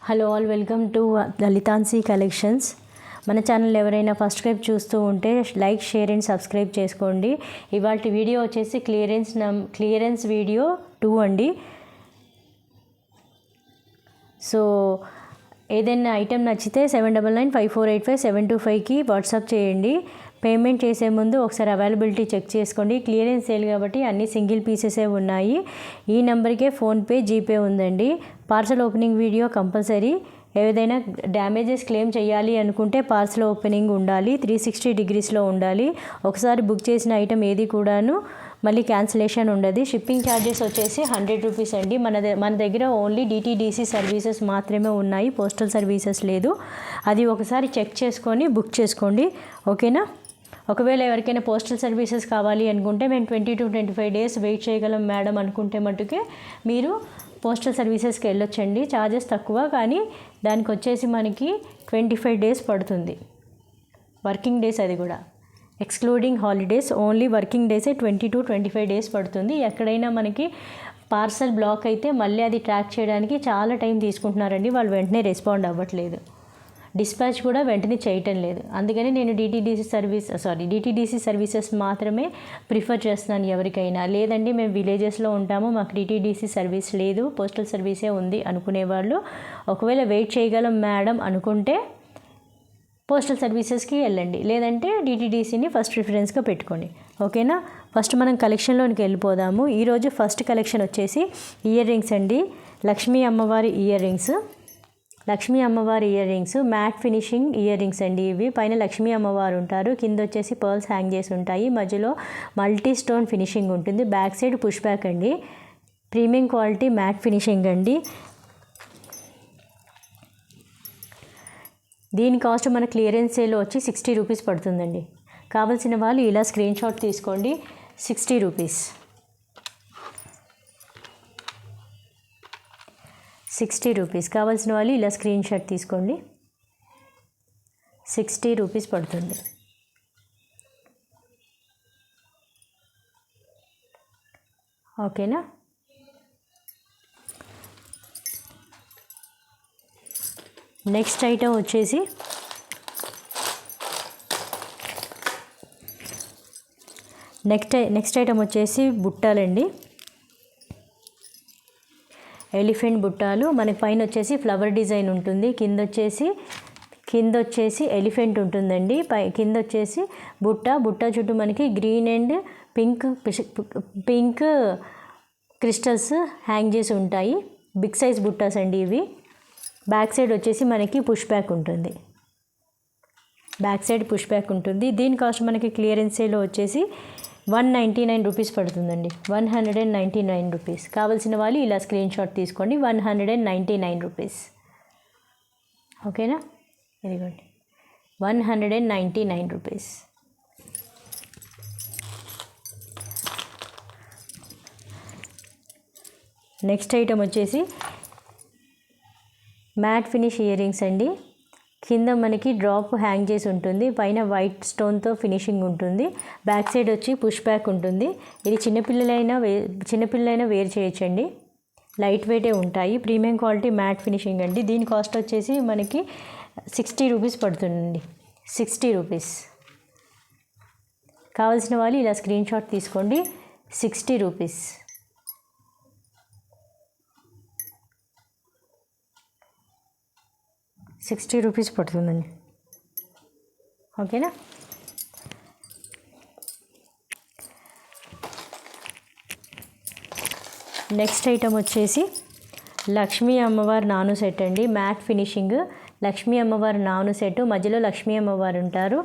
Hello all, welcome to Lalithansi collections. మన channel ఎవరైనా first time చూస్తూ ఉంటే లైక్, షేర్ అండ్ సబ్స్క్రైబ్ చేసుకోండి. ఇవాళ వీడియో వచ్చేసి క్లియరెన్స్ వీడియో 2 అండి. సో ఏదైనా ఐటెం నచ్చితే 7995485725కి వాట్సాప్ చేయండి. పేమెంట్ చేసే ముందు ఒకసారి అవైలబిలిటీ చెక్ చేసుకోండి. క్లియరెన్స్ సేల్ కాబట్టి అన్ని సింగిల్ పీసెసే ఉన్నాయి. ఈ నెంబర్కే ఫోన్పే, జీపే ఉందండి. Parcel opening video compulsory. ఏదైనా డ్యామేజెస్ క్లెయిమ్ చేయాలి అనుకుంటే పార్సల్ ఓపెనింగ్ ఉండాలి, 360 డిగ్రీస్లో ఉండాలి. ఒకసారి బుక్ చేసిన ఐటెం ఏది కూడాను మళ్ళీ క్యాన్సిలేషన్ ఉండదు. షిప్పింగ్ ఛార్జెస్ వచ్చేసి 100 రూపీస్ అండి. మన దగ్గర ఓన్లీ డిటీడీసీ సర్వీసెస్ మాత్రమే ఉన్నాయి, పోస్టల్ సర్వీసెస్ లేదు. అది ఒకసారి చెక్ చేసుకొని బుక్ చేసుకోండి, ఓకేనా. ఒకవేళ ఎవరికైనా పోస్టల్ సర్వీసెస్ కావాలి అనుకుంటే మేము 20 to 25 డేస్ వెయిట్ చేయగలం మేడం అనుకుంటే మట్టుకే మీరు పోస్టల్ సర్వీసెస్కి వెళ్ళొచ్చండి. ఛార్జెస్ తక్కువ, కానీ దానికి వచ్చేసి మనకి 25 డేస్ పడుతుంది, వర్కింగ్ డేస్. అది కూడా ఎక్స్క్లూడింగ్ హాలిడేస్, ఓన్లీ వర్కింగ్ డేసే 20 to 25 డేస్ పడుతుంది. ఎక్కడైనా మనకి పార్సల్ బ్లాక్ అయితే మళ్ళీ అది ట్రాక్ చేయడానికి చాలా టైం తీసుకుంటున్నారండి. వాళ్ళు వెంటనే రెస్పాండ్ అవ్వట్లేదు, డిస్పాచ్ కూడా వెంటనే చేయటం లేదు. అందుకని నేను డిటీడీసీ సర్వీసెస్ మాత్రమే ప్రిఫర్ చేస్తున్నాను ఎవరికైనా. లేదండి మేము విలేజెస్లో ఉంటాము, మాకు డిటీడీసీ సర్వీస్ లేదు, పోస్టల్ సర్వీసే ఉంది అనుకునేవాళ్ళు ఒకవేళ వెయిట్ చేయగలం మేడం అనుకుంటే పోస్టల్ సర్వీసెస్కి వెళ్ళండి, లేదంటే డిటీడీసీని ఫస్ట్ ప్రిఫరెన్స్గా పెట్టుకోండి, ఓకేనా. ఫస్ట్ మనం కలెక్షన్లోనికి వెళ్ళిపోదాము. ఈరోజు ఫస్ట్ కలెక్షన్ వచ్చేసి ఇయర్ రింగ్స్ అండి. లక్ష్మీ అమ్మవారి ear rings, matte finishing ear rings అండి. ఇవి పైన లక్ష్మీ అమ్మవారు ఉంటారు, కింద వచ్చేసి పర్ల్స్ హ్యాంగ్ చేసి ఉంటాయి, మధ్యలో మల్టీ స్టోన్ ఫినిషింగ్ ఉంటుంది. బ్యాక్ సైడ్ పుష్ బ్యాక్ అండి. ప్రీమియం క్వాలిటీ మ్యాట్ ఫినిషింగ్ అండి. దీని కాస్ట్ మన క్లియరెన్స్ సేల్లో వచ్చి 60 రూపీస్ పడుతుందండి. కావాల్సిన వాళ్ళు ఇలా స్క్రీన్ షాట్ తీసుకోండి. 60 రూపీస్, 60 రూపీస్. కావాల్సిన వాళ్ళు ఇలా స్క్రీన్ షాట్ తీసుకోండి. 60 రూపీస్ పడుతుంది, ఓకేనా. నెక్స్ట్ ఐటమ్ వచ్చేసి నెక్స్ట్ ఐటమ్ వచ్చేసి బుట్టాలండి. ఎలిఫెంట్ బుట్టాలు. మనకి పైన వచ్చేసి ఫ్లవర్ డిజైన్ ఉంటుంది, కింద వచ్చేసి ఎలిఫెంట్ ఉంటుందండి. కింద వచ్చేసి బుట్ట చుట్టూ మనకి green and pink crystals hang చేసి ఉంటాయి. బిగ్ సైజ్ బుట్టాస్ అండి ఇవి. బ్యాక్ సైడ్ వచ్చేసి మనకి పుష్ బ్యాక్ ఉంటుంది. దీని కాస్ట్ మనకి క్లియరెన్స్ సేల్లో వచ్చేసి 199 రూపీస్ పడుతుందండి. 199 రూపీస్. కావాల్సిన వాళ్ళు ఇలా స్క్రీన్ షాట్ తీసుకోండి. 199 రూపీస్, ఓకేనా. ఇదిగోండి 199 రూపీస్. నెక్స్ట్ ఐటమ్ వచ్చేసి మ్యాట్ ఫినిష్ ఇయర్ రింగ్స్ అండి. కింద మనకి డ్రాప్ హ్యాంగ్ చేసి ఉంటుంది, పైన వైట్ స్టోన్తో ఫినిషింగ్ ఉంటుంది. బ్యాక్ సైడ్ వచ్చి పుష్ బ్యాక్ ఉంటుంది. ఇది చిన్నపిల్లలైనా వేర్ చేయొచ్చండి. లైట్ వెయిటే ఉంటాయి. ప్రీమియం క్వాలిటీ మ్యాట్ ఫినిషింగ్ అండి. దీని కాస్ట్ వచ్చేసి మనకి 60 రూపీస్ పడుతుందండి. 60 రూపీస్. కావాల్సిన వాళ్ళు ఇలా స్క్రీన్ షాట్ తీసుకోండి. 60 రూపీస్. ₹60 పడుతుందండి, ఓకేనా. నెక్స్ట్ ఐటమ్ వచ్చేసి లక్ష్మీ అమ్మవారి నాను సెట్ అండి. మ్యాట్ ఫినిషింగ్ లక్ష్మీ అమ్మవారి నాను సెట్. మధ్యలో లక్ష్మీ అమ్మవారు ఉంటారు,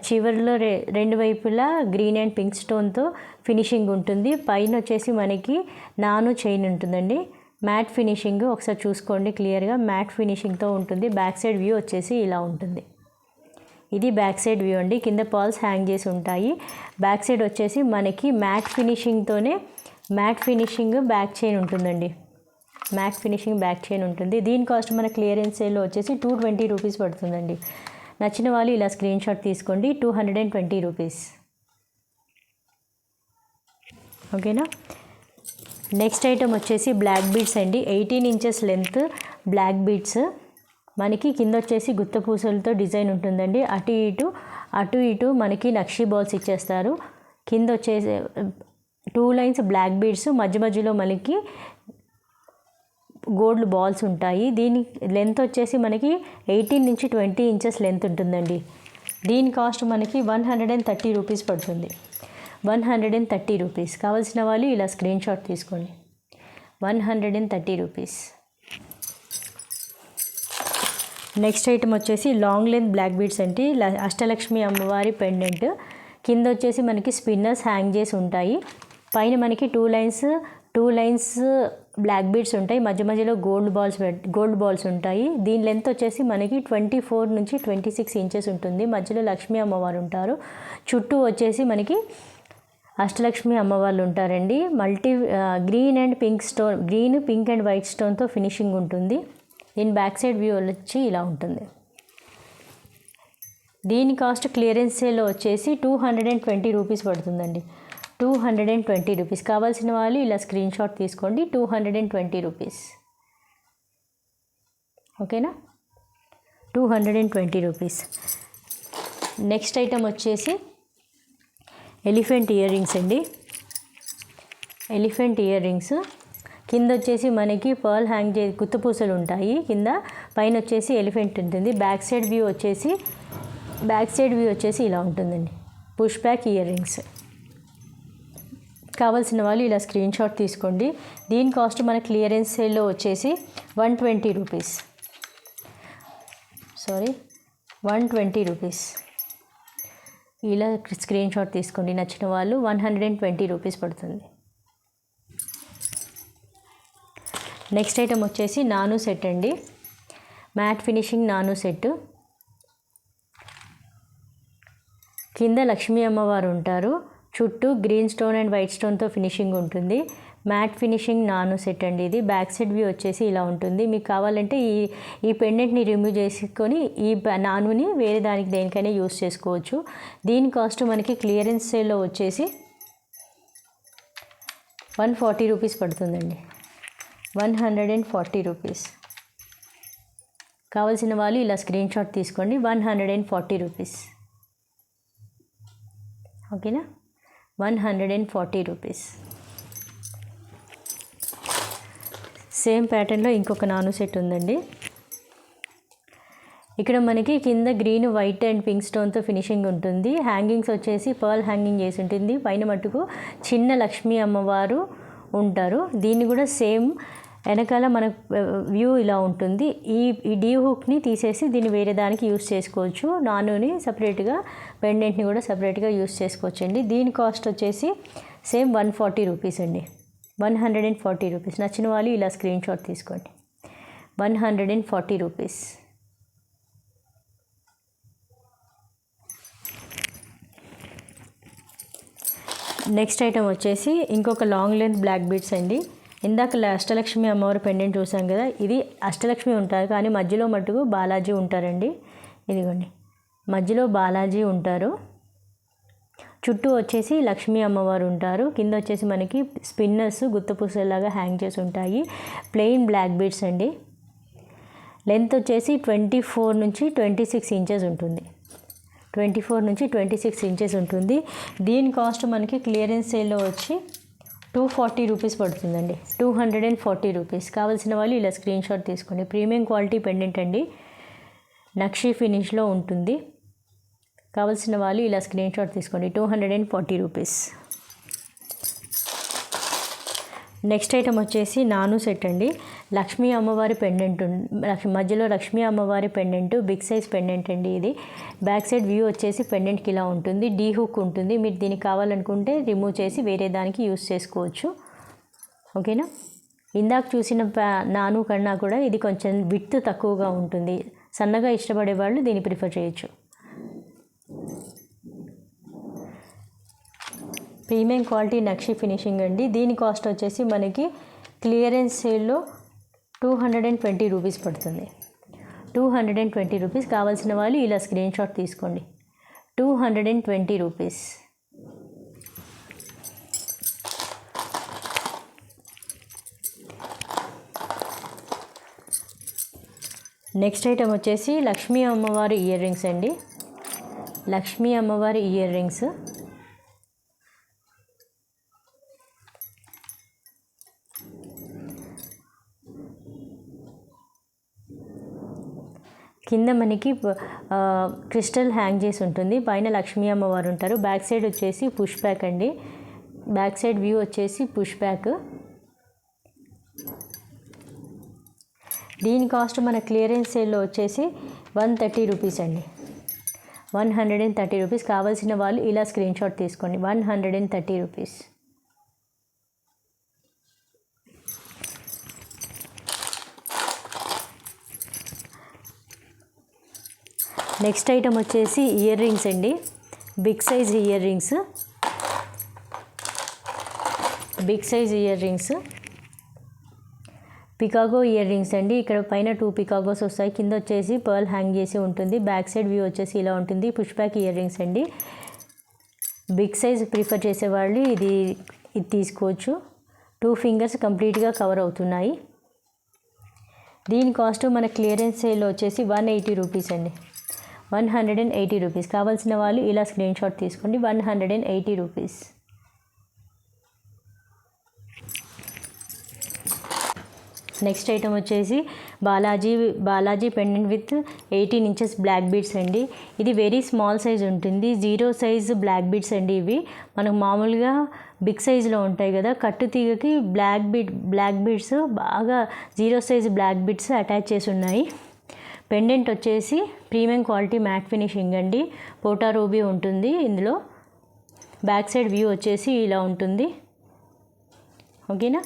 చివరిలో రెండు వైపులా గ్రీన్ అండ్ పింక్ స్టోన్తో ఫినిషింగ్ ఉంటుంది. పైన వచ్చేసి మనకి నాను చైన్ ఉంటుందండి. మ్యాట్ ఫినిషింగ్ ఒకసారి చూసుకోండి క్లియర్గా, మ్యాట్ ఫినిషింగ్తో ఉంటుంది. బ్యాక్ సైడ్ వ్యూ వచ్చేసి ఇలా ఉంటుంది. ఇది బ్యాక్ సైడ్ వ్యూ అండి. కింద పర్ల్స్ హ్యాంగ్ చేసి ఉంటాయి. బ్యాక్ సైడ్ వచ్చేసి మనకి మ్యాట్ ఫినిషింగ్ బ్యాక్ చైన్ ఉంటుందండి. దీని కాస్ట్ మన క్లియరెన్స్ సేల్లో వచ్చేసి 220 రూపీస్ పడుతుందండి. నచ్చిన వాళ్ళు ఇలా స్క్రీన్ షాట్ తీసుకోండి. 220 రూపీస్, ఓకేనా. నెక్స్ట్ ఐటమ్ వచ్చేసి బ్లాక్ బీడ్స్ అండి. 18 ఇంచెస్ లెంత్ బ్లాక్ బీడ్స్. మనకి కింద వచ్చేసి గుత్త పూసలతో డిజైన్ ఉంటుందండి. అటు ఇటు మనకి నక్షీ బాల్స్ ఇచ్చేస్తారు. కింద వచ్చేసి 2 లైన్స్ బ్లాక్ బీడ్స్, మధ్యలో మనకి గోల్డ్ బాల్స్ ఉంటాయి. దీని లెంత్ వచ్చేసి మనకి 18 నుంచి 20 ఇంచెస్ లెంత్ ఉంటుందండి. దీని కాస్ట్ మనకి 130 రూపీస్ పడుతుంది. 130 రూపీస్. కావాల్సిన వాళ్ళు ఇలా స్క్రీన్ షాట్ తీసుకోండి. 130 రూపీస్. నెక్స్ట్ ఐటమ్ వచ్చేసి లాంగ్ లెంత్ బ్లాక్ బీడ్స్ అంటే అష్టలక్ష్మి అమ్మవారి పెండెంట్. కింద వచ్చేసి మనకి స్పిన్నర్స్ హ్యాంగ్ చేసి ఉంటాయి. పైన మనకి 2 లైన్స్ బ్లాక్ బీడ్స్ ఉంటాయి. మధ్యలో గోల్డ్ బాల్స్ ఉంటాయి. దీని లెంత్ వచ్చేసి మనకి 24 నుంచి 26 ఇంచెస్ ఉంటుంది. మధ్యలో లక్ష్మీ అమ్మవారు ఉంటారు. చుట్టూ వచ్చేసి మనకి అష్టలక్ష్మి అమ్మవాళ్ళు ఉంటారండి. గ్రీన్, పింక్ అండ్ వైట్ స్టోన్తో ఫినిషింగ్ ఉంటుంది. దీని బ్యాక్ సైడ్ వ్యూ వచ్చి ఇలా ఉంటుంది. దీని కాస్ట్ క్లియరెన్స్ సేల్లో వచ్చేసి 220 రూపీస్ పడుతుందండి. 220 రూపీస్. కావాల్సిన వాళ్ళు ఇలా స్క్రీన్ షాట్ తీసుకోండి. 220 రూపీస్. ఓకేనా? 220 రూపీస్. నెక్స్ట్ ఐటమ్ వచ్చేసి ఎలిఫెంట్ ఇయర్ రింగ్స్ అండి. ఎలిఫెంట్ ఇయర్ రింగ్స్ కింద వచ్చేసి మనకి పర్ల్ హ్యాంగ్ గుత్తపూసలు ఉంటాయి. కింద పైన వచ్చేసి ఎలిఫెంట్ ఉంటుంది. బ్యాక్ సైడ్ వ్యూ వచ్చేసి ఇలా ఉంటుందండి. Push back ear rings. కావాల్సిన వాళ్ళు ఇలా స్క్రీన్ షాట్ తీసుకోండి. దీని కాస్ట్ మన క్లియరెన్స్ సేల్లో వచ్చేసి 120 రూపీస్. 120 రూపీస్. ఇలా స్క్రీన్ షాట్ తీసుకోండి. నచ్చిన వాళ్ళు 120 రూపీస్ పడుతుంది. నెక్స్ట్ ఐటమ్ వచ్చేసి నాను సెట్ అండి. మ్యాట్ ఫినిషింగ్ నాను సెట్. కింద లక్ష్మీ అమ్మవారు ఉంటారు. చుట్టూ గ్రీన్ స్టోన్ అండ్ వైట్ స్టోన్తో ఫినిషింగ్ ఉంటుంది. మ్యాట్ ఫినిషింగ్ నాను సెట్ అండి ఇది. బ్యాక్ సైడ్ వ్యూ వచ్చేసి ఇలా ఉంటుంది. మీకు కావాలంటే ఈ పెండెంట్ని రిమూవ్ చేసుకొని ఈ నానుని వేరే దేనికైనా యూస్ చేసుకోవచ్చు. దీని కాస్ట్ మనకి క్లియరెన్స్ సేల్లో వచ్చేసి 140 రూపీస్ పడుతుందండి. 140 రూపీస్. కావాల్సిన వాళ్ళు ఇలా స్క్రీన్ షాట్ తీసుకోండి. 140 రూపీస్. ఓకేనా? 140 రూపీస్. సేమ్ ప్యాటర్న్లో ఇంకొక నాను సెట్ ఉందండి. ఇక్కడ మనకి కింద గ్రీన్, వైట్ అండ్ పింక్ స్టోన్తో ఫినిషింగ్ ఉంటుంది. హ్యాంగింగ్స్ వచ్చేసి పర్ల్ హ్యాంగింగ్ చేసి ఉంటుంది. పైన మట్టుకు చిన్న లక్ష్మీ అమ్మవారు ఉంటారు. దీన్ని కూడా సేమ్ వెనకాల మన వ్యూ ఇలా ఉంటుంది. ఈ డీ హుక్ని తీసేసి దీన్ని వేరే దానికి యూస్ చేసుకోవచ్చు. నానుని సపరేట్గా, పెండెంట్ని కూడా సపరేట్గా యూస్ చేసుకోవచ్చు అండి. దీని కాస్ట్ వచ్చేసి సేమ్ 140 రూపీస్ అండి. 140 రూపీస్. నచ్చిన వాళ్ళు ఇలా స్క్రీన్ షాట్ తీసుకోండి. 140 రూపీస్. నెక్స్ట్ ఐటమ్ వచ్చేసి ఇంకొక లాంగ్ లెంత్ బ్లాక్ బీడ్స్ అండి. ఇందాక అష్టలక్ష్మి అమ్మవారి పెండెంట్ చూసాం కదా, ఇది అష్టలక్ష్మి ఉంటారు కానీ మధ్యలో మట్టుకు బాలాజీ ఉంటారండి. ఇదిగోండి, మధ్యలో బాలాజీ ఉంటారు. చుట్టూ వచ్చేసి లక్ష్మీ అమ్మవారు ఉంటారు. కింద వచ్చేసి మనకి స్పిన్నర్స్ గుత్తపూసలాగా హ్యాంగ్ చేసి ఉంటాయి. ప్లెయిన్ బ్లాక్ బీడ్స్ అండి. లెంత్ వచ్చేసి 24 నుంచి 26 ఇంచెస్ ఉంటుంది. 24 నుంచి 26 ఇంచెస్ ఉంటుంది. దీని కాస్ట్ మనకి క్లియరెన్స్ సేల్లో వచ్చి 240 రూపీస్ పడుతుందండి. 240 రూపీస్. కావాల్సిన వాళ్ళు ఇలా స్క్రీన్ షాట్ తీసుకోండి. ప్రీమియం క్వాలిటీ పెండెంట్ అండి. నక్షీ ఫినిష్లో ఉంటుంది. కావాల్సిన వాళ్ళు ఇలా స్క్రీన్ షాట్ తీసుకోండి. 240 రూపీస్. నెక్స్ట్ ఐటమ్ వచ్చేసి నాను సెట్ అండి. లక్ష్మీ అమ్మవారి పెండెంట్, మధ్యలో లక్ష్మీ అమ్మవారి పెండెంట్, బిగ్ సైజ్ పెండెంట్ అండి ఇది. బ్యాక్ సైడ్ వ్యూ వచ్చేసి పెండెంట్కి ఇలా ఉంటుంది. డీ హుక్ ఉంటుంది. మీరు దీనికి కావాలనుకుంటే రిమూవ్ చేసి వేరే దానికి యూస్ చేసుకోవచ్చు. ఓకేనా? ఇందాక చూసిన నాను కన్నా కూడా ఇది కొంచెం విడ్త్ తక్కువగా ఉంటుంది. సన్నగా ఇష్టపడే వాళ్ళు దీన్ని ప్రిఫర్ చేయొచ్చు. ప్రీమియం క్వాలిటీ నక్షి ఫినిషింగ్ అండి. దీని కాస్ట్ వచ్చేసి మనకి క్లియరెన్స్ సేల్లో 220 రూపీస్ పడుతుంది. 220 రూపీస్. కావాల్సిన వాళ్ళు ఇలా స్క్రీన్ షాట్ తీసుకోండి. 220 రూపీస్. నెక్స్ట్ ఐటమ్ వచ్చేసి లక్ష్మీ అమ్మవారి ఇయర్ రింగ్స్ అండి. లక్ష్మీ అమ్మవారి ఇయర్ రింగ్స్ కింద మనకి క్రిస్టల్ హ్యాంగ్ చేసి ఉంటుంది, పైన లక్ష్మీ అమ్మవారు ఉంటారు. బ్యాక్ సైడ్ వచ్చేసి పుష్ బ్యాక్ అండి. బ్యాక్ సైడ్ వ్యూ వచ్చేసి పుష్ బ్యాక్. దీని కాస్ట్ మన క్లియరెన్స్ సేల్లో వచ్చేసి 130 రూపీస్ అండి. 130 రూపీస్. కావాల్సిన వాళ్ళు ఇలా స్క్రీన్ షాట్ తీసుకోండి. 130 రూపీస్. నెక్స్ట్ ఐటమ్ వచ్చేసి ఇయర్ రింగ్స్ అండి. Big size earrings. Big size earrings పికాగో ఇయర్ రింగ్స్ అండి. ఇక్కడ పైన 2 పికాగోస్ వస్తాయి, కింద వచ్చేసి పర్ల్ హ్యాంగ్ చేసి ఉంటుంది. బ్యాక్ సైడ్ వ్యూ వచ్చేసి ఇలా ఉంటుంది. పుష్ బ్యాక్ ఇయర్ రింగ్స్ అండి. బిగ్ సైజ్ ప్రిఫర్ చేసేవాళ్ళు ఇది తీసుకోవచ్చు. 2 ఫింగర్స్ కంప్లీట్గా కవర్ అవుతున్నాయి. దీని కాస్ట్ మన క్లియరెన్స్ సేల్లో వచ్చేసి 180 రూపీస్ అండి. 180 రూపీస్. కావాల్సిన వాళ్ళు ఇలా స్క్రీన్ షాట్ తీసుకోండి. 180 రూపీస్. నెక్స్ట్ ఐటమ్ వచ్చేసి Balaji pendant with 18 inches black beads అండి. ఇది వెరీ స్మాల్ సైజ్ ఉంటుంది. 0 సైజ్ బ్లాక్ బీడ్స్ అండి. ఇవి మనకు మామూలుగా బిగ్ సైజులో ఉంటాయి కదా, కట్టు తీగకి బ్లాక్ బీడ్స్ బాగా 0 సైజ్ బ్లాక్ బీడ్స్ అటాచ్ చేసి ఉన్నాయి. పెండెంట్ వచ్చేసి ప్రీమియం క్వాలిటీ మ్యాట్ ఫినిషింగ్ అండి. పోటా రూబీ ఉంటుంది ఇందులో. బ్యాక్ సైడ్ వ్యూ వచ్చేసి ఇలా ఉంటుంది. ఓకేనా.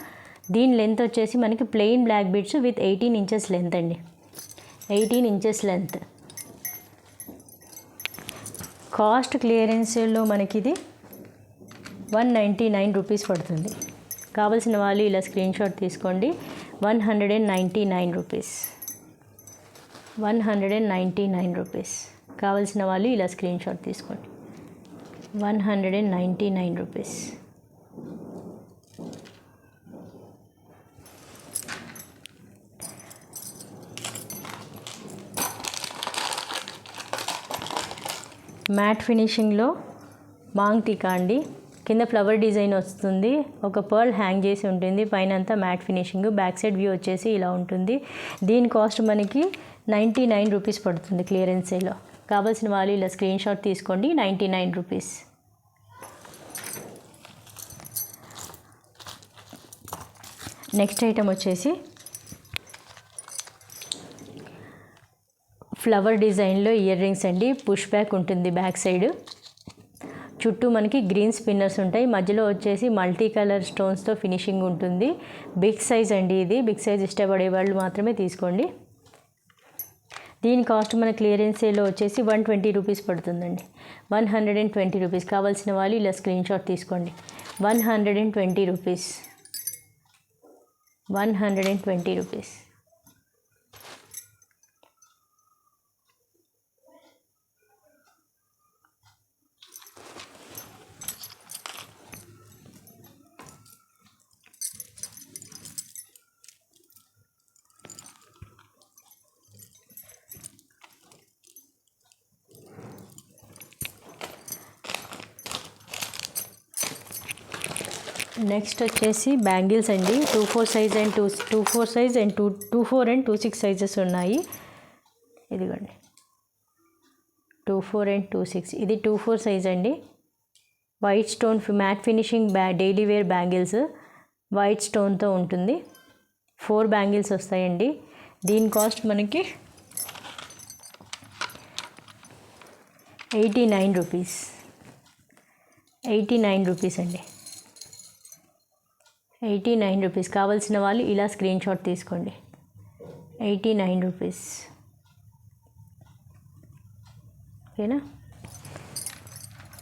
దీని లెంత్ వచ్చేసి మనకి plain black beads with 18 inches length అండి. 18 ఇంచెస్ లెంత్. కాస్ట్ క్లియరెన్స్లో మనకి ఇది 199 రూపీస్ పడుతుంది. కావాల్సిన వాళ్ళు ఇలా స్క్రీన్ షాట్ తీసుకోండి. 199 రూపీస్. 199 రూపీస్. కావాల్సిన వాళ్ళు ఇలా స్క్రీన్ షాట్ తీసుకోండి. 199 రూపీస్. మ్యాట్ ఫినిషింగ్లో మాంగ్ టీకా అండి. కింద ఫ్లవర్ డిజైన్ వస్తుంది, ఒక పర్ల్ హ్యాంగ్ చేసి ఉంటుంది, పైన అంతా matte finishing. Back side view వచ్చేసి ఇలా ఉంటుంది. దీని కాస్ట్ మనకి 99 రూపీస్ పడుతుంది క్లియరెన్స్ సేల్లో. కావాల్సిన వాళ్ళు ఇలా స్క్రీన్ షాట్ తీసుకోండి. 99 రూపీస్. నెక్స్ట్ ఐటమ్ వచ్చేసి ఫ్లవర్ డిజైన్లో ఇయర్ రింగ్స్ అండి. పుష్ బ్యాక్ ఉంటుంది బ్యాక్ సైడ్. చుట్టూ మనకి గ్రీన్ స్పిన్నర్స్ ఉంటాయి, మధ్యలో వచ్చేసి మల్టీ కలర్ స్టోన్స్తో ఫినిషింగ్ ఉంటుంది. బిగ్ సైజ్ అండి ఇది. బిగ్ సైజ్ ఇష్టపడే వాళ్ళు మాత్రమే తీసుకోండి. దీని కాస్ట్ మన క్లియరెన్స్ సేల్లో వచ్చేసి 120 రూపీస్ పడుతుందండి. 120 రూపీస్. కావాల్సిన వాళ్ళు ఇలా స్క్రీన్ షాట్ తీసుకోండి. 120 రూపీస్. 120 రూపీస్. నెక్స్ట్ వచ్చేసి బ్యాంగిల్స్ అండి. 24 సైజ్ అండ్ 24 అండ్ 26 సైజెస్ ఉన్నాయి. ఇదిగోండి 24 అండ్ 26. ఇది 24 సైజ్ అండి. White stone matt finishing daily wear bangles. White స్టోన్తో ఉంటుంది. 4 బ్యాంగిల్స్ వస్తాయండి. దీని కాస్ట్ మనకి 89 రూపీస్. 89 రూపీస్ అండి. 89 రూపీస్. కావాల్సిన వాళ్ళు ఇలా స్క్రీన్ షాట్ తీసుకోండి. 89 రూపీస్. ఓకేనా.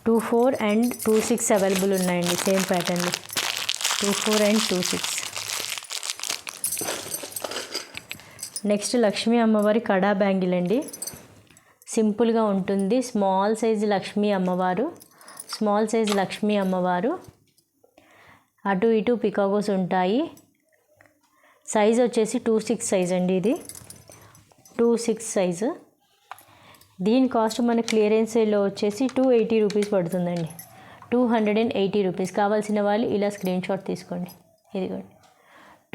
24 అండ్ 26 అవైలబుల్ ఉన్నాయండి సేమ్ ప్యాటర్న్లో. 24 అండ్ 26. నెక్స్ట్ లక్ష్మీ అమ్మవారి కడా బ్యాంగిల్ అండి. సింపుల్గా ఉంటుంది. స్మాల్ సైజ్ లక్ష్మీ అమ్మవారు. స్మాల్ సైజ్ లక్ష్మీ అమ్మవారు. అటు ఇటు పికాగోస్ ఉంటాయి. సైజ్ వచ్చేసి 26 సైజ్ అండి ఇది. 2/6 సైజు. దీని కాస్ట్ మన క్లియరెన్స్ సేల్లో వచ్చేసి 280 రూపీస్ పడుతుందండి. 280 రూపీస్. కావాల్సిన వాళ్ళు ఇలా స్క్రీన్ షాట్ తీసుకోండి. ఇదిగోండి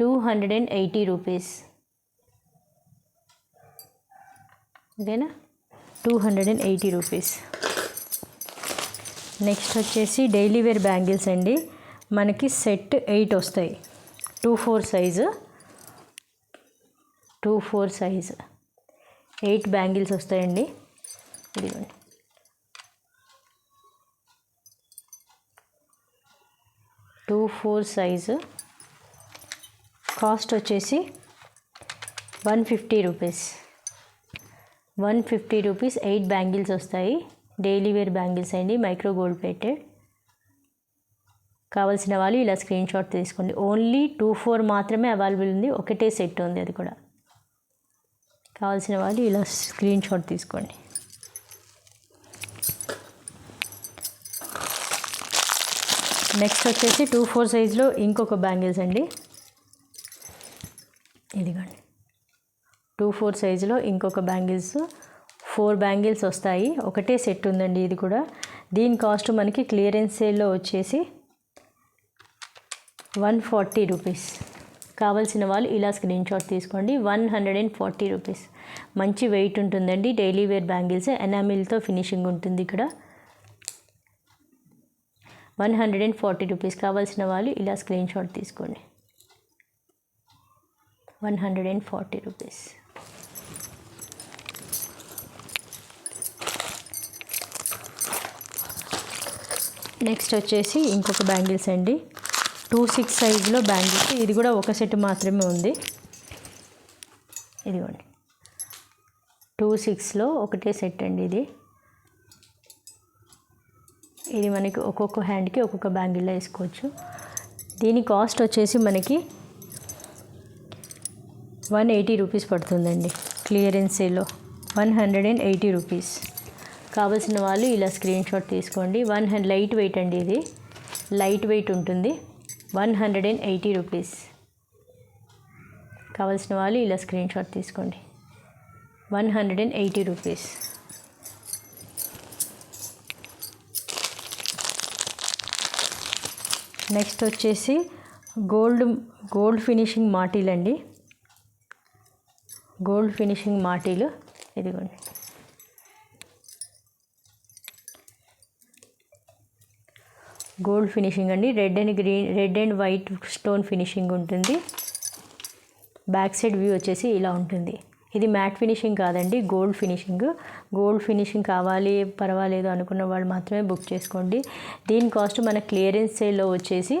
280 రూపీస్. ఓకేనా, 280 రూపీస్. నెక్స్ట్ వచ్చేసి డైలీ వేర్ బ్యాంగిల్స్ అండి. మనకి సెట్ 8 వస్తాయి. 2/4 సైజు, 2/4 సైజు 8 బ్యాంగిల్స్ వస్తాయండి. ఇదిగోండి 2/4 సైజు. కాస్ట్ వచ్చేసి 150 రూపీస్. 150 రూపీస్ 8 బ్యాంగిల్స్ వస్తాయి. డైలీ వేర్ బ్యాంగిల్స్ అండి, మైక్రో గోల్డ్ ప్లేటెడ్. కావాల్సిన వాళ్ళు ఇలా స్క్రీన్ షాట్ తీసుకోండి. ఓన్లీ 2/4 మాత్రమే అవైలబుల్ ఉంది. ఒకటే సెట్ ఉంది, అది కూడా. కావాల్సిన వాళ్ళు ఇలా స్క్రీన్ షాట్ తీసుకోండి. నెక్స్ట్ వచ్చేసి 2/4 సైజులో ఇంకొక బ్యాంగిల్స్ అండి. ఇదిగోండి 2/4 సైజులో ఇంకొక బ్యాంగిల్స్. 4 బ్యాంగిల్స్ వస్తాయి. ఒకటే సెట్ ఉందండి ఇది కూడా. దీని కాస్ట్ మనకి క్లియరెన్స్ సేల్లో వచ్చేసి 140 రూపీస్. కావాల్సిన వాళ్ళు ఇలా స్క్రీన్ షాట్ తీసుకోండి. 140 రూపీస్. మంచి వెయిట్ ఉంటుందండి. డైలీ వేర్ బ్యాంగిల్స్, ఎనామిల్తో ఫినిషింగ్ ఉంటుంది ఇక్కడ. 140 రూపీస్. కావాల్సిన వాళ్ళు ఇలా స్క్రీన్ షాట్ తీసుకోండి. 140 రూపీస్. నెక్స్ట్ వచ్చేసి ఇంకొక బ్యాంగిల్స్ అండి. 2/6 సైజులో బ్యాంగిల్స్. ఇది కూడా ఒక సెట్ మాత్రమే ఉంది. ఇదిగోండి 2/6లో ఒకటే సెట్ అండి ఇది. ఇది మనకి ఒక్కొక్క హ్యాండ్కి ఒక్కొక్క బ్యాంగిల్లో వేసుకోవచ్చు. దీని కాస్ట్ వచ్చేసి మనకి 180 రూపీస్ పడుతుందండి. క్లియరెన్స్ సేల్లో 180 రూపీస్. కావాల్సిన వాళ్ళు ఇలా స్క్రీన్ షాట్ తీసుకోండి. లైట్ వెయిట్ అండి ఇది, లైట్ వెయిట్ ఉంటుంది. 180 రూపీస్. కావాల్సిన వాళ్ళు ఇలా స్క్రీన్ షాట్ తీసుకోండి. 180 రూపీస్. నెక్స్ట్ వచ్చేసి గోల్డ్ ఫినిషింగ్ మాటీలు అండి. గోల్డ్ ఫినిషింగ్ మాటీలు. ఇదిగోండి గోల్డ్ ఫినిషింగ్ అండి. Red and white stone finishing ఉంటుంది. బ్యాక్ సైడ్ వ్యూ వచ్చేసి ఇలా ఉంటుంది. ఇది మ్యాట్ ఫినిషింగ్ కాదండి, గోల్డ్ ఫినిషింగ్. గోల్డ్ ఫినిషింగ్ కావాలి పర్వాలేదు అనుకున్న వాళ్ళు మాత్రమే బుక్ చేసుకోండి. దీని కాస్ట్ మన క్లియరెన్స్ సేల్లో వచ్చేసి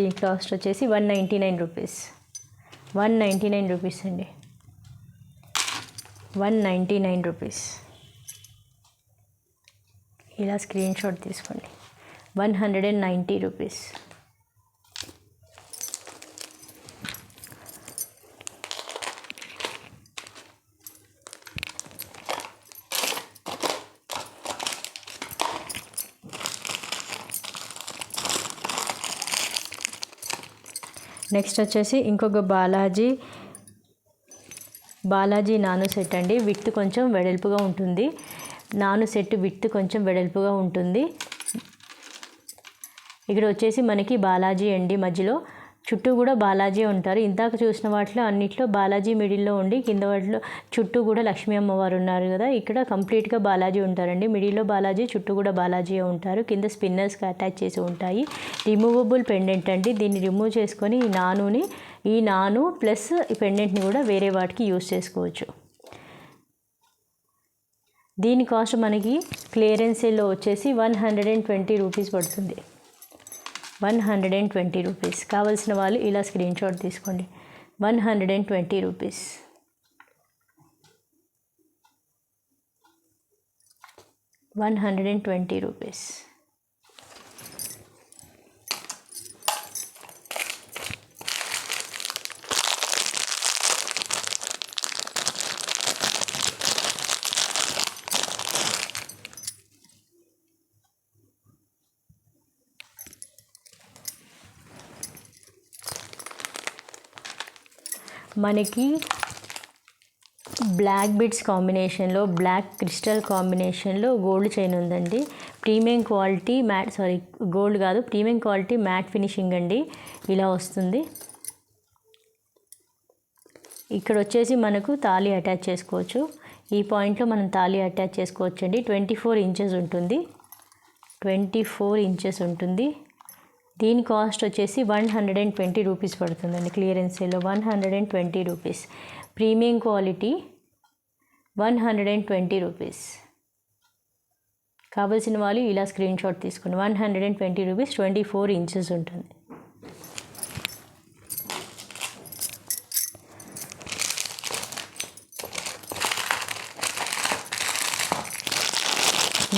దీని కాస్ట్ వచ్చేసి 199 రూపీస్. 199 రూపీస్ అండి. 199 రూపీస్. ఇలా స్క్రీన్ షాట్ తీసుకోండి. 190 రూపీస్. నెక్స్ట్ వచ్చేసి ఇంకొక బాలాజీ నాను సెట్ అండి. విడ్త్ కొంచెం వెడల్పుగా ఉంటుంది. నాను సెట్ విడ్త్ కొంచెం వెడల్పుగా ఉంటుంది. ఇక్కడ వచ్చేసి మనకి బాలాజీ అండి మధ్యలో, చుట్టూ కూడా బాలాజీ ఉంటారు. ఇందాక చూసిన వాటిలో అన్నిట్లో బాలాజీ మిడిల్లో ఉండి కింద వాటిలో చుట్టూ కూడా లక్ష్మీ అమ్మవారు ఉన్నారు కదా. ఇక్కడ కంప్లీట్గా బాలాజీ ఉంటారండి. మిడిల్లో బాలాజీ, చుట్టూ కూడా బాలాజీ ఉంటారు. కింద స్పిన్నర్స్కి అటాచ్ చేసి ఉంటాయి. రిమూవబుల్ పెండెంట్ అండి. దీన్ని రిమూవ్ చేసుకొని ఈ నాను ప్లస్ ఈ పెండెంట్ని కూడా వేరే వాటికి యూస్ చేసుకోవచ్చు. దీని కాస్ట్ మనకి క్లియరెన్స్ సేల్లో వచ్చేసి 120 రూపీస్ పడుతుంది. 120 రూపీస్. కావాల్సిన వాళ్ళు ఇలా స్క్రీన్ షాట్ తీసుకోండి. 120 రూపీస్. 120 రూపీస్. మనకి బ్లాక్ బిడ్స్ కాంబినేషన్లో బ్లాక్ క్రిస్టల్ కాంబినేషన్లో గోల్డ్ చైన్ ఉందండి. ప్రీమియం క్వాలిటీ గోల్డ్ కాదు, ప్రీమియం క్వాలిటీ మ్యాట్ ఫినిషింగ్ అండి. ఇలా వస్తుంది. ఇక్కడ వచ్చేసి మనకు తాళి అటాచ్ చేసుకోవచ్చు. ఈ పాయింట్లో మనం తాళి అటాచ్ చేసుకోవచ్చు అండి. 24 ఇంచెస్ ఉంటుంది. 24 ఇంచెస్ ఉంటుంది. దీని కాస్ట్ వచ్చేసి 120 రూపీస్ పడుతుందండి. క్లియరెన్స్ సేల్లో 120 రూపీస్. Premium quality 120 rupees. కావాల్సిన వాళ్ళు ఇలా స్క్రీన్ షాట్ తీసుకోండి. 120 రూపీస్, 24 ఇంచెస్ ఉంటుంది.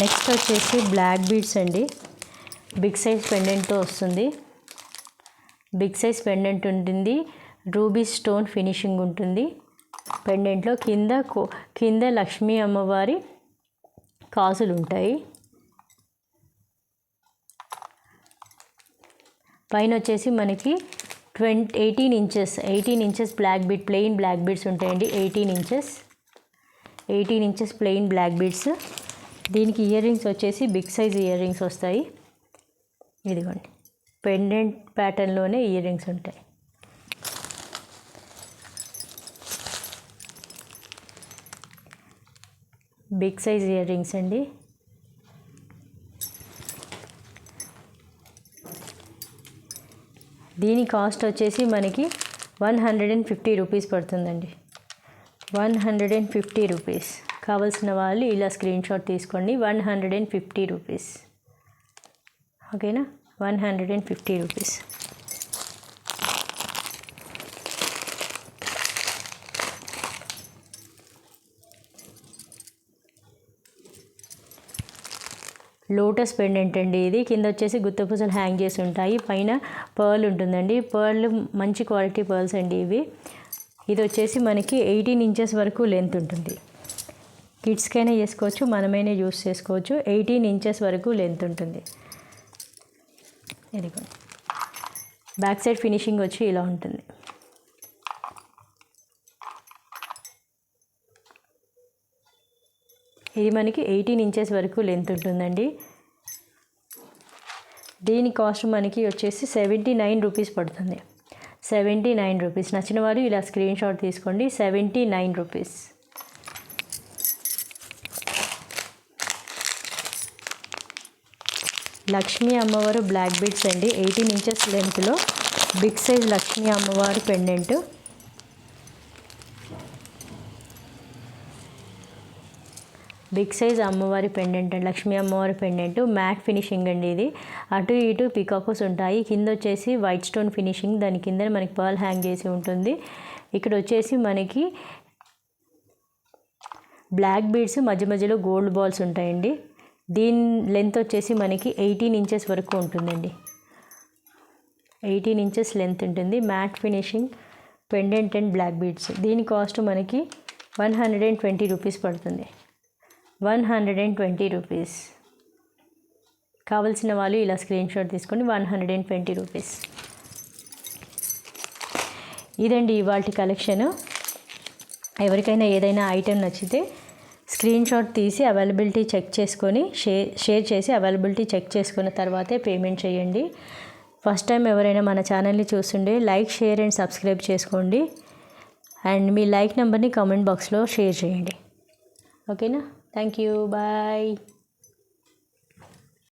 నెక్స్ట్ వచ్చేసి బ్లాక్ బీడ్స్ అండి. బిగ్ సైజ్ పెండెంట్తో వస్తుంది. బిగ్ సైజ్ పెండెంట్ ఉంటుంది. రూబీ స్టోన్ ఫినిషింగ్ ఉంటుంది. పెండెంట్లో కింద లక్ష్మీ అమ్మవారి కాసులు ఉంటాయి. పైన వచ్చేసి మనకి 18 inches black bead, plain black beads ఉంటాయండి. 18 ఇంచెస్ ప్లెయిన్ బ్లాక్ బీడ్స్. దీనికి ఇయర్ రింగ్స్ వచ్చేసి బిగ్ సైజ్ ఇయర్ రింగ్స్ వస్తాయి. ఇదిగోండి, పెండెంట్ ప్యాటర్న్లోనే ఇయర్ రింగ్స్ ఉంటాయి. బిగ్ సైజ్ ఇయర్ రింగ్స్ అండి. దీని కాస్ట్ వచ్చేసి మనకి 150 రూపీస్ పడుతుందండి. 150 రూపీస్. కావాల్సిన వాళ్ళు ఇలా స్క్రీన్ షాట్ తీసుకోండి. 150 రూపీస్. ఓకేనా, 150 రూపీస్. లోటస్ పెండెంట్ అండి. ఇది కింద వచ్చేసి గుత్తపూసలు హ్యాంగ్ చేసి ఉంటాయి. పైన పర్ల్ ఉంటుందండి. పర్ల్ మంచి క్వాలిటీ పర్ల్స్ అండి ఇవి. ఇది వచ్చేసి మనకి 18 ఇంచెస్ వరకు లెంత్ ఉంటుంది. కిడ్స్కైనా చేసుకోవచ్చు, మనమైనా యూస్ చేసుకోవచ్చు. 18 ఇంచెస్ వరకు లెంత్ ఉంటుంది. ఇదిగోండి, బ్యాక్ సైడ్ ఫినిషింగ్ వచ్చి ఇలా ఉంటుంది. ఇది మనకి 18 ఇంచెస్ వరకు లెంత్ ఉంటుందండి. దీని కాస్ట్ మనకి వచ్చేసి 79 రూపీస్ పడుతుంది. 79 రూపీస్. నచ్చిన వారు ఇలా స్క్రీన్ షాట్ తీసుకోండి. 79 రూపీస్. లక్ష్మీ అమ్మవారు బ్లాక్ బీడ్స్ అండి. 18 ఇంచెస్ లెంత్లో బిగ్ సైజ్ లక్ష్మీ అమ్మవారు పెండెంట్. బిగ్ సైజ్ అమ్మవారి పెండెంట్ అండి. లక్ష్మీ అమ్మవారి పెండెంట్ మ్యాట్ ఫినిషింగ్ అండి. ఇది అటు ఇటు పికాకోస్ ఉంటాయి. కింద వచ్చేసి వైట్ స్టోన్ ఫినిషింగ్. దాని కింద మనకి పర్ల్ హ్యాంగ్ చేసి ఉంటుంది. ఇక్కడ వచ్చేసి మనకి బ్లాక్ బీడ్స్, మధ్య మధ్యలో గోల్డ్ బాల్స్ ఉంటాయండి. దీని లెంత్ వచ్చేసి మనకి 18 ఇంచెస్ వరకు ఉంటుందండి. 18 ఇంచెస్ లెంత్ ఉంటుంది. Mat finishing pendant and black beads. దీని కాస్ట్ మనకి 120 రూపీస్ పడుతుంది. 120 రూపీస్. కావాల్సిన వాళ్ళు ఇలా స్క్రీన్ షాట్ తీసుకోండి. 120 రూపీస్. ఇదండి ఇవాల్టి కలెక్షన్. ఎవరికైనా ఏదైనా ఐటెం నచ్చితే స్క్రీన్ షాట్ తీసి అవైలబిలిటీ చెక్ చేసుకొని షేర్ చేసి అవైలబిలిటీ చెక్ చేసుకున్న తర్వాతే పేమెంట్ చేయండి. ఫస్ట్ టైం ఎవరైనా మన ఛానల్ని చూస్తుండే లైక్, షేర్ అండ్ సబ్స్క్రైబ్ చేసుకోండి. అండ్ మీ లైక్ నెంబర్ని కామెంట్ బాక్స్లో షేర్ చేయండి. ఓకేనా, థ్యాంక్ యూ, బాయ్.